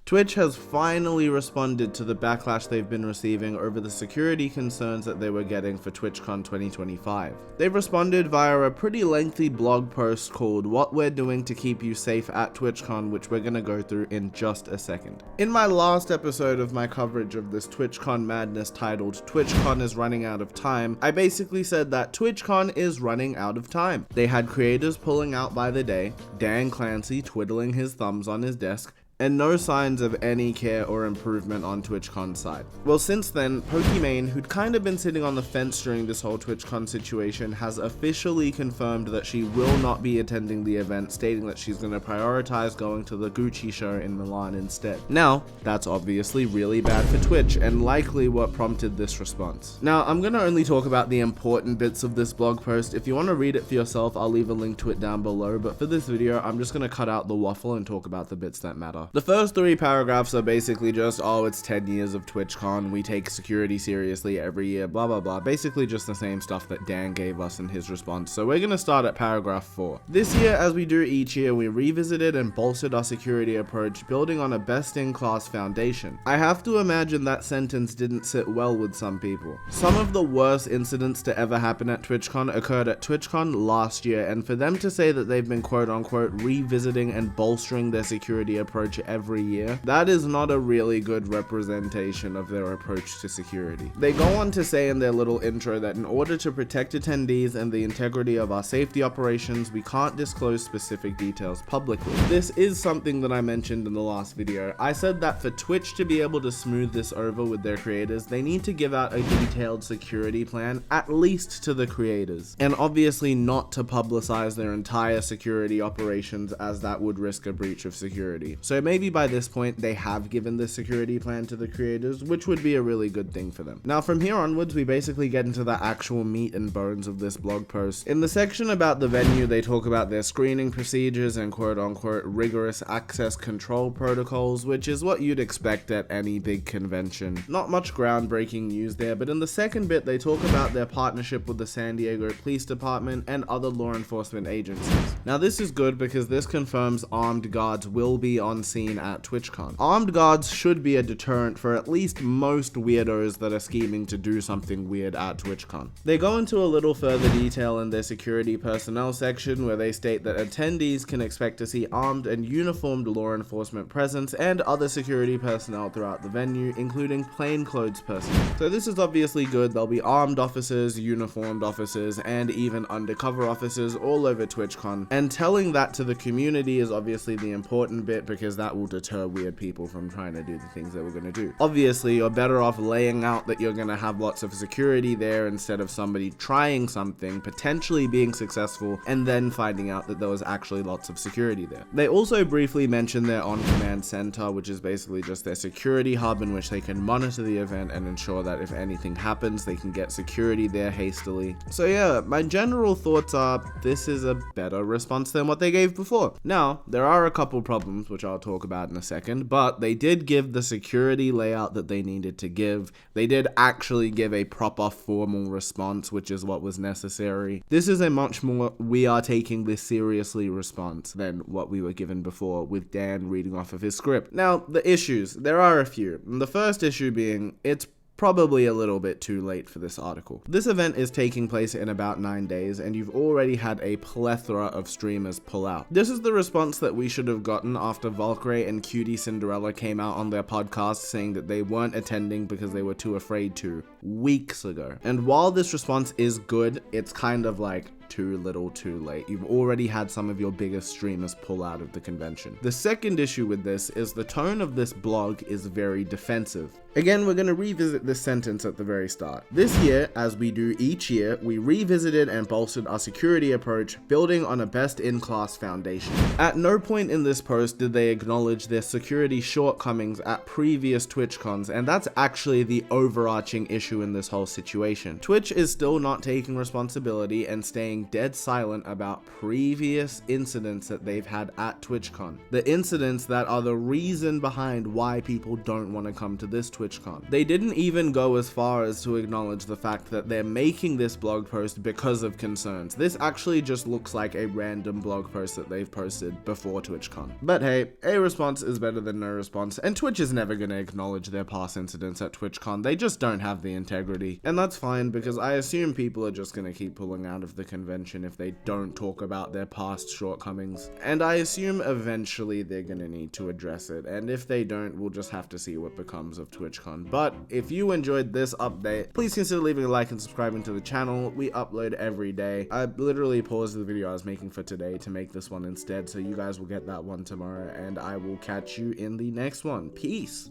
Twitch has finally responded to the backlash they've been receiving over the security concerns that they were getting for TwitchCon 2025. They've responded via a pretty lengthy blog post called "What We're Doing to Keep You Safe at TwitchCon," which we're gonna go through in just a second. In my last episode of my coverage of this TwitchCon madness titled "TwitchCon is Running Out of Time," I basically said that TwitchCon is running out of time. They had creators pulling out by the day, Dan Clancy twiddling his thumbs on his desk, and no signs of any care or improvement on TwitchCon's side. Well, since then, Pokimane, who'd kind of been sitting on the fence during this whole TwitchCon situation, has officially confirmed that she will not be attending the event, stating that she's going to prioritize going to the Gucci show in Milan instead. Now, that's obviously really bad for Twitch, and likely what prompted this response. Now, I'm going to only talk about the important bits of this blog post. If you want to read it for yourself, I'll leave a link to it down below, but for this video, I'm just going to cut out the waffle and talk about the bits that matter. The first 3 paragraphs are basically just, oh, it's 10 years of TwitchCon, we take security seriously every year, blah blah blah, basically just the same stuff that Dan gave us in his response. So we're gonna start at paragraph 4. This year, as we do each year, we revisited and bolstered our security approach, building on a best-in-class foundation. I have to imagine that sentence didn't sit well with some people. Some of the worst incidents to ever happen at TwitchCon occurred at TwitchCon last year, and for them to say that they've been quote-unquote revisiting and bolstering their security approach every year, that is not a really good representation of their approach to security. They go on to say in their little intro that in order to protect attendees and the integrity of our safety operations, we can't disclose specific details publicly. This is something that I mentioned in the last video. I said that for Twitch to be able to smooth this over with their creators, they need to give out a detailed security plan, at least to the creators, and obviously not to publicize their entire security operations, as that would risk a breach of security. So maybe by this point they have given the security plan to the creators, which would be a really good thing for them. Now from here onwards, we basically get into the actual meat and bones of this blog post. In the section about the venue, they talk about their screening procedures and quote-unquote rigorous access control protocols, which is what you'd expect at any big convention. Not much groundbreaking news there, but in the second bit they talk about their partnership with the San Diego Police Department and other law enforcement agencies. Now this is good because this confirms armed guards will be on scene at TwitchCon. Armed guards should be a deterrent for at least most weirdos that are scheming to do something weird at TwitchCon. They go into a little further detail in their security personnel section, where they state that attendees can expect to see armed and uniformed law enforcement presence and other security personnel throughout the venue, including plainclothes personnel. So this is obviously good. There'll be armed officers, uniformed officers, and even undercover officers all over TwitchCon, and telling that to the community is obviously the important bit, because that will deter weird people from trying to do the things that we're going to do. Obviously, you're better off laying out that you're going to have lots of security there instead of somebody trying something, potentially being successful, and then finding out that there was actually lots of security there. They also briefly mention their on-command center, which is basically just their security hub in which they can monitor the event and ensure that if anything happens, they can get security there hastily. So yeah, my general thoughts are this is a better response than what they gave before. Now, there are a couple problems, which I'll talk about in a second, but they did give the security layout that they needed to give. They did actually give a proper formal response, which is what was necessary. This is a much more "we are taking this seriously" response than what we were given before, with Dan reading off of his script. Now, the issues, there are a few. The first issue being, it's probably a little bit too late for this article. This event is taking place in about 9 days, and you've already had a plethora of streamers pull out. This is the response that we should have gotten after Valkyrae and QTCinderella came out on their podcast saying that they weren't attending because they were too afraid to, weeks ago. And while this response is good, it's kind of like too little too late. You've already had some of your biggest streamers pull out of the convention. The second issue with this is the tone of this blog is very defensive. Again, we're going to revisit this sentence at the very start. This year, as we do each year, we revisited and bolstered our security approach, building on a best-in-class foundation. At no point in this post did they acknowledge their security shortcomings at previous TwitchCons, and that's actually the overarching issue in this whole situation. Twitch is still not taking responsibility and staying being dead silent about previous incidents that they've had at TwitchCon. The incidents that are the reason behind why people don't want to come to this TwitchCon. They didn't even go as far as to acknowledge the fact that they're making this blog post because of concerns. This actually just looks like a random blog post that they've posted before TwitchCon. But hey, a response is better than no response, and Twitch is never going to acknowledge their past incidents at TwitchCon. They just don't have the integrity, and that's fine because I assume people are just going to keep pulling out of the convention if they don't talk about their past shortcomings, and I assume eventually they're going to need to address it, and if they don't, we'll just have to see what becomes of TwitchCon. But if you enjoyed this update, please consider leaving a like and subscribing to the channel. We upload every day. I literally paused the video I was making for today to make this one instead, so you guys will get that one tomorrow, and I will catch you in the next one. Peace!